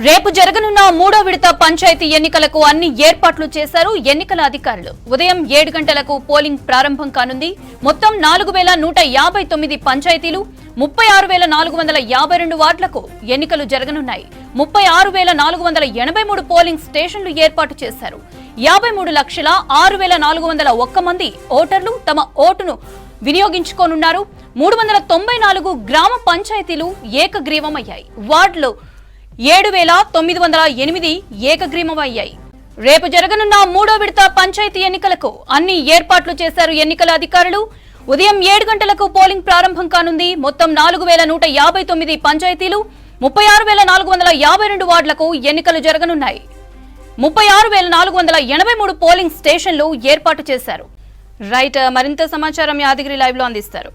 రేపు జరగనున్న మూడో విడత పంచాయతీ ఎన్నికలకు అన్ని ఏర్పాట్లు చేశారు ఎన్నికల అధికారులు. ఉదయం 7 గంటలకు పోలింగ్ ప్రారంభం కానుంది. మొత్తం 4159 పంచాయతీలు, 36,452 వార్డులకు ఎన్నికలు జరగనున్నాయి. 36,483 పోలింగ్ స్టేషన్లు ఏర్పాటు చేశారు. 53,06,401 మంది ఓటర్లు తమ ఓటును వినియోగించుకోనున్నారు. 394 గ్రామ పంచాయతీలు ఏకగ్రీవమయ్యాయి. వార్డులు 7,908 ఏకగ్రీవమయ్యాయి. రేపు జరగనున్న మూడో విడత పంచాయతీ ఎన్నికలకు అన్ని ఏర్పాట్లు చేశారు ఎన్నికల అధికారులు. ఉదయం 7 గంటలకు పోలింగ్ ప్రారంభం కానుంది. మొత్తం 4159 పంచాయతీలు, 36,452 వార్డులకు ఎన్నికలు జరగనున్నాయి. 36,483 పోలింగ్ స్టేషన్లు ఏర్పాటు చేశారు. రైట్, మరింత సమాచారం యాదగిరి లైవ్ లో అందిస్తారు.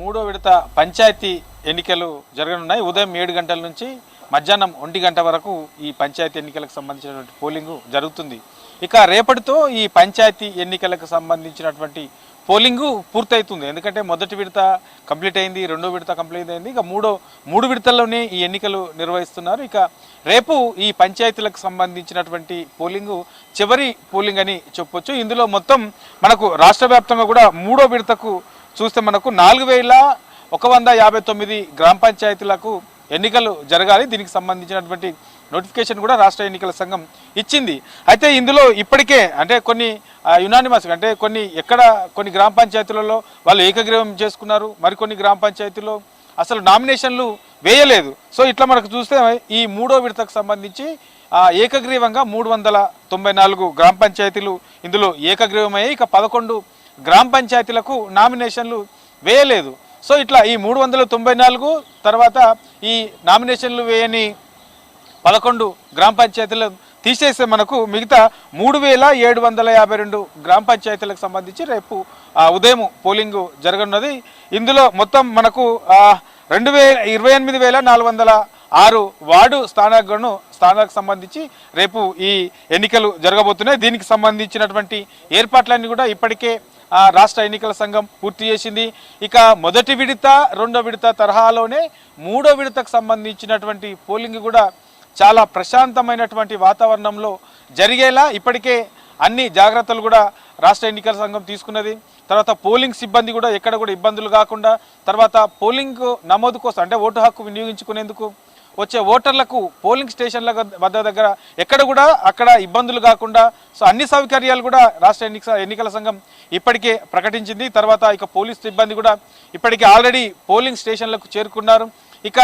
మూడో విడత పంచాయతీ ఎన్నికలు జరగనున్నాయి. ఉదయం 7 గంటల నుంచి మధ్యాహ్నం 1 గంట వరకు ఈ పంచాయతీ ఎన్నికలకు సంబంధించినటువంటి పోలింగ్ జరుగుతుంది. ఇక రేపటితో ఈ పంచాయతీ ఎన్నికలకు సంబంధించినటువంటి పోలింగ్ పూర్తవుతుంది. ఎందుకంటే మొదటి విడత కంప్లీట్ అయింది, రెండో విడత కంప్లీట్ అయింది. ఇక మూడు విడతల్లోనే ఈ ఎన్నికలు నిర్వహిస్తున్నారు. ఇక రేపు ఈ పంచాయతీలకు సంబంధించినటువంటి పోలింగ్ చివరి పోలింగ్ అని చెప్పొచ్చు. ఇందులో మొత్తం మనకు రాష్ట్ర వ్యాప్తంగా కూడా మూడో విడతకు చూస్తే మనకు 4,159 గ్రామ పంచాయతీలకు ఎన్నికలు జరగాలి. దీనికి సంబంధించినటువంటి నోటిఫికేషన్ కూడా రాష్ట్ర ఎన్నికల సంఘం ఇచ్చింది. అయితే ఇందులో ఇప్పటికే అంటే కొన్ని యునానిమస్ అంటే కొన్ని గ్రామ పంచాయతీలలో వాళ్ళు ఏకగ్రీవం చేసుకున్నారు. మరికొన్ని గ్రామ పంచాయతీల్లో అసలు నామినేషన్లు వేయలేదు. సో ఇట్లా మనకు చూస్తే ఈ మూడో విడతకు సంబంధించి ఏకగ్రీవంగా 394 గ్రామ పంచాయతీలు ఇందులో ఏకగ్రీవమయ్యాయి. ఇక 11 గ్రామ పంచాయతీలకు నామినేషన్లు వేయలేదు. సో ఇట్లా ఈ 394 తర్వాత ఈ నామినేషన్లు వేయని 11 గ్రామ పంచాయతీలు తీసేస్తే మనకు మిగతా 3,752 గ్రామ పంచాయతీలకు సంబంధించి రేపు ఉదయం పోలింగ్ జరగనున్నది. ఇందులో మొత్తం మనకు 28,406 వార్డు స్థానాలకు సంబంధించి రేపు ఈ ఎన్నికలు జరగబోతున్నాయి. దీనికి సంబంధించినటువంటి ఏర్పాట్లన్నీ కూడా ఇప్పటికే రాష్ట్ర ఎన్నికల సంఘం పూర్తి చేసింది. ఇక మొదటి విడత రెండో విడత తరహాలోనే మూడో విడతకు సంబంధించినటువంటి పోలింగ్ కూడా చాలా ప్రశాంతమైనటువంటి వాతావరణంలో జరిగేలా ఇప్పటికే అన్ని జాగ్రత్తలు కూడా రాష్ట్ర ఎన్నికల సంఘం తీసుకున్నది. తర్వాత పోలింగ్ సిబ్బంది కూడా ఎక్కడ కూడా ఇబ్బందులు కాకుండా, తర్వాత పోలింగ్ నమోదు కోసం అంటే ఓటు హక్కు వినియోగించుకునేందుకు వచ్చే ఓటర్లకు పోలింగ్ స్టేషన్ల దగ్గర ఎక్కడ కూడా అక్కడ ఇబ్బందులు కాకుండా సో అన్ని సౌకర్యాలు కూడా రాష్ట్ర ఎన్నికల సంఘం ఇప్పటికే ప్రకటించింది. తర్వాత ఇక పోలీస్ సిబ్బంది కూడా ఇప్పటికే ఆల్రెడీ పోలింగ్ స్టేషన్లకు చేరుకున్నారు. ఇక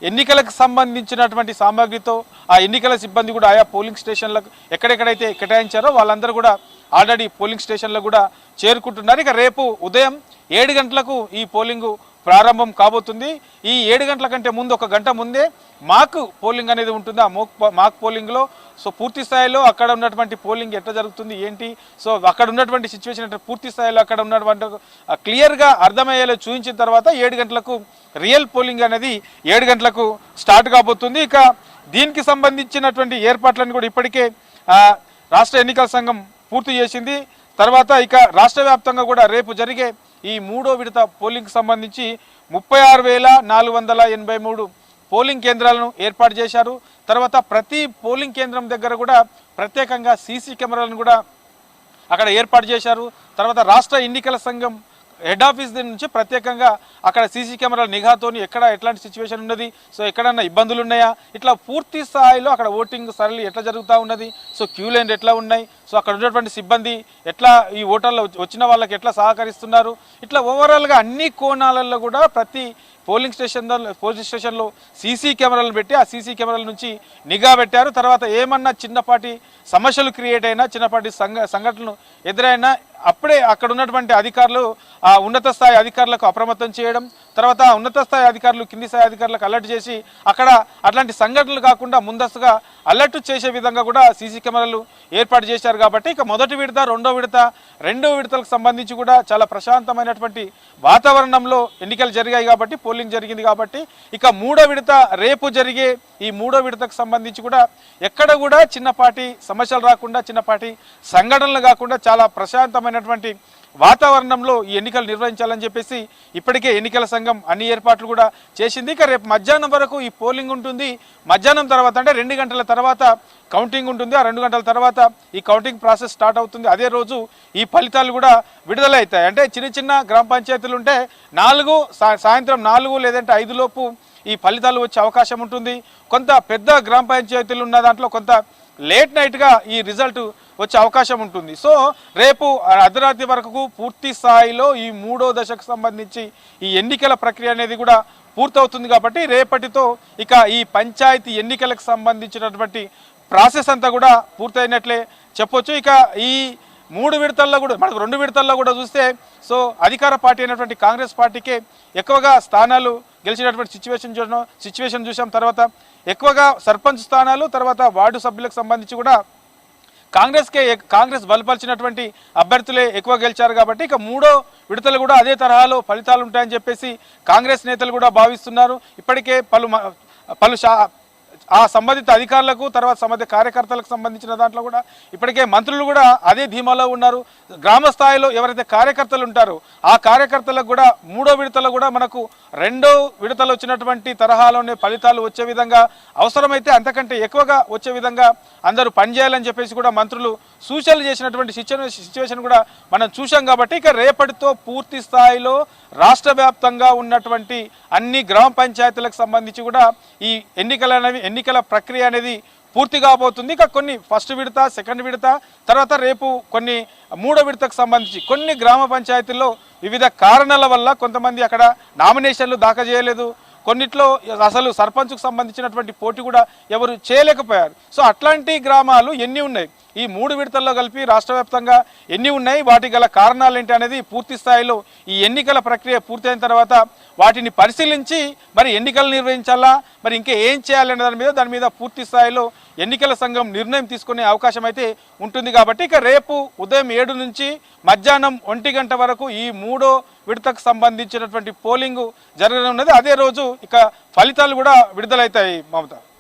ఎన్నికలకు సంబంధించినటువంటి సామాగ్రితో ఆ ఎన్నికల సిబ్బంది కూడా ఆయా పోలింగ్ స్టేషన్లకు ఎక్కడెక్కడైతే కేటాయించారో వాళ్ళందరూ కూడా ఆల్రెడీ పోలింగ్ స్టేషన్లకు కూడా చేరుకుంటున్నారు. ఇక రేపు ఉదయం 7 గంటలకు ఈ పోలింగు ప్రారంభం కాబోతుంది. ఈ 7 గంటల కంటే ముందు 1 గంట ముందే మాక్ పోలింగ్ అనేది ఉంటుంది. ఆ మాక్ పోలింగ్లో సో పూర్తి స్థాయిలో అక్కడ ఉన్నటువంటి పోలింగ్ ఎట్లా జరుగుతుంది ఏంటి, సో అక్కడ ఉన్నటువంటి సిచ్యువేషన్ అంటే పూర్తి స్థాయిలో అక్కడ ఉన్నటువంటి క్లియర్గా అర్థమయ్యేలా చూపించిన తర్వాత 7 గంటలకు రియల్ పోలింగ్ అనేది 7 గంటలకు స్టార్ట్ కాబోతుంది. ఇక దీనికి సంబంధించినటువంటి ఏర్పాట్లను కూడా ఇప్పటికే రాష్ట్ర ఎన్నికల సంఘం పూర్తి చేసింది. తర్వాత ఇక రాష్ట్ర వ్యాప్తంగా కూడా రేపు జరిగే ఈ మూడో విడత పోలింగ్కి సంబంధించి 36,483 పోలింగ్ కేంద్రాలను ఏర్పాటు చేశారు. తర్వాత ప్రతి పోలింగ్ కేంద్రం దగ్గర కూడా ప్రత్యేకంగా సీసీ కెమెరాలను కూడా అక్కడ ఏర్పాటు చేశారు. తర్వాత రాష్ట్ర ఎన్నికల సంఘం హెడ్ ఆఫీస్ నుంచి ప్రత్యేకంగా అక్కడ సీసీ కెమెరాల నిఘాతోని ఎట్లాంటి సిచ్యువేషన్ ఉన్నది, సో ఎక్కడన్నా ఇబ్బందులు ఉన్నాయా, ఇట్లా పూర్తి స్థాయిలో అక్కడ ఓటింగ్ సరళి ఎట్లా జరుగుతూ ఉన్నది, సో క్యూ లైన్ ఎట్లా ఉన్నాయి, సో అక్కడ ఉన్నటువంటి సిబ్బంది ఎట్లా ఈ ఓటర్లు వచ్చిన వాళ్ళకి ఎట్లా సహకరిస్తున్నారు, ఇట్లా ఓవరాల్గా అన్ని కోణాలలో కూడా ప్రతి పోలింగ్ స్టేషన్లో సీసీ కెమెరాలు పెట్టి ఆ సీసీ కెమెరాల నుంచి నిఘా పెట్టారు. తర్వాత ఏమన్నా చిన్నపాటి సమస్యలు క్రియేట్ అయినా, చిన్నపాటి సంఘటనలు ఎదురైనా అప్పుడే అక్కడ ఉన్నటువంటి అధికారులు ఉన్నత స్థాయి అధికారులకు అప్రమత్తం చేయడం, తర్వాత ఉన్నత స్థాయి అధికారులు కింది స్థాయి అధికారులకు అలర్ట్ చేసి అక్కడ అట్లాంటి సంఘటనలు కాకుండా ముందస్తుగా అలర్ట్ చేసే విధంగా కూడా సీసీ కెమెరాలు ఏర్పాటు చేశారు. కాబట్టి ఇక మొదటి విడత రెండో విడతలకు సంబంధించి కూడా చాలా ప్రశాంతమైనటువంటి వాతావరణంలో ఎన్నికలు జరిగాయి కాబట్టి పోలింగ్ జరిగింది. కాబట్టి ఇక మూడో విడత రేపు జరిగే ఈ మూడో విడతకు సంబంధించి కూడా ఎక్కడ కూడా చిన్నపాటి సమస్యలు రాకుండా, చిన్నపాటి సంఘటనలు కాకుండా చాలా ప్రశాంతమైనటువంటి వాతావరణంలో ఈ ఎన్నికలు నిర్వహించాలని చెప్పేసి ఇప్పటికే ఎన్నికల సంఘం అన్ని ఏర్పాట్లు కూడా చేసింది. ఇక రేపు మధ్యాహ్నం వరకు ఈ పోలింగ్ ఉంటుంది. మధ్యాహ్నం తర్వాత అంటే 2 గంటల తర్వాత కౌంటింగ్ ఉంటుంది. ఆ 2 గంటల తర్వాత ఈ కౌంటింగ్ ప్రాసెస్ స్టార్ట్ అవుతుంది. అదే రోజు ఈ ఫలితాలు కూడా విడుదల అవుతాయి. అంటే చిన్న చిన్న గ్రామ పంచాయతీలు ఉంటే సాయంత్రం 4 లేదంటే 5 లోపు ఈ ఫలితాలు వచ్చే అవకాశం ఉంటుంది. కొంత పెద్ద గ్రామ పంచాయతీలు ఉన్న దాంట్లో కొంత లేట్ నైట్గా ఈ రిజల్ట్ వచ్చే అవకాశం ఉంటుంది. సో రేపు అర్ధరాత్రి వరకు పూర్తి స్థాయిలో ఈ 3వ దశకు సంబంధించి ఈ ఎన్నికల ప్రక్రియ అనేది కూడా పూర్తవుతుంది. కాబట్టి రేపటితో ఇక ఈ పంచాయతీ ఎన్నికలకు సంబంధించినటువంటి ప్రాసెస్ అంతా కూడా పూర్తయినట్లే చెప్పొచ్చు. ఇక ఈ 3 విడతల్లో కూడా మనకు 2 విడతల్లో కూడా చూస్తే సో అధికార పార్టీ అయినటువంటి కాంగ్రెస్ పార్టీకే ఎక్కువగా స్థానాలు గెలిచినటువంటి సిచ్యువేషన్ చూసాం. తర్వాత ఎక్కువగా సర్పంచ్ స్థానాలు, తర్వాత వార్డు సభ్యులకు సంబంధించి కూడా కాంగ్రెస్ బలపరిచినటువంటి అభ్యర్థులే ఎక్కువ గెలిచారు. కాబట్టి ఇక 3వ విడతలు కూడా అదే తరహాలో ఫలితాలు ఉంటాయని చెప్పేసి కాంగ్రెస్ నేతలు కూడా భావిస్తున్నారు. ఇప్పటికే పలు ఆ సంబంధిత అధికారులకు, తర్వాత సంబంధిత కార్యకర్తలకు సంబంధించిన దాంట్లో కూడా ఇప్పటికే మంత్రులు కూడా అదే ధీమాలో ఉన్నారు. గ్రామ స్థాయిలో ఎవరైతే కార్యకర్తలు ఉంటారో ఆ కార్యకర్తలకు కూడా 3వ విడతలో కూడా మనకు 2వ విడతలు వచ్చినటువంటి తరహాలోనే ఫలితాలు వచ్చే విధంగా, అవసరమైతే అంతకంటే ఎక్కువగా వచ్చే విధంగా అందరూ పనిచేయాలని చెప్పేసి కూడా మంత్రులు సూచనలు చేసినటువంటి సిచ్యువేషన్ కూడా మనం చూసాం. కాబట్టి ఇక రేపటితో పూర్తి స్థాయిలో రాష్ట్ర వ్యాప్తంగా ఉన్నటువంటి అన్ని గ్రామ పంచాయతీలకు సంబంధించి కూడా ఈ ఎన్నికల ప్రక్రియ అనేది పూర్తి కాబోతుంది. ఇక కొన్ని ఫస్ట్ విడత, సెకండ్ విడత, తర్వాత రేపు కొన్ని 3వ విడతకు సంబంధించి కొన్ని గ్రామ పంచాయతీల్లో వివిధ కారణాల వల్ల కొంతమంది అక్కడ నామినేషన్లు దాఖలు చేయలేదు. కొన్నిట్లో అసలు సర్పంచ్కు సంబంధించినటువంటి పోటీ కూడా ఎవరు చేయలేకపోయారు. సో అట్లాంటి గ్రామాలు ఎన్ని ఉన్నాయి, ఈ 3 విడతల్లో కలిపి రాష్ట్ర వ్యాప్తంగా ఎన్ని ఉన్నాయి, వాటి గల కారణాలు ఏంటి అనేది పూర్తి స్థాయిలో ఈ ఎన్నికల ప్రక్రియ పూర్తయిన తర్వాత వాటిని పరిశీలించి మరి ఎన్నికలు నిర్వహించాలా, మరి ఇంకా ఏం చేయాలనే దాని మీద పూర్తి స్థాయిలో ఎన్నికల సంఘం నిర్ణయం తీసుకునే అవకాశం అయితే ఉంటుంది. కాబట్టి ఇక రేపు ఉదయం 7 నుంచి మధ్యాహ్నం 1 గంట వరకు ఈ 3వ విడతకు సంబంధించినటువంటి పోలింగ్ జరగనున్నది. అదే రోజు ఇక ఫలితాలు కూడా విడుదలవుతాయి. మమత.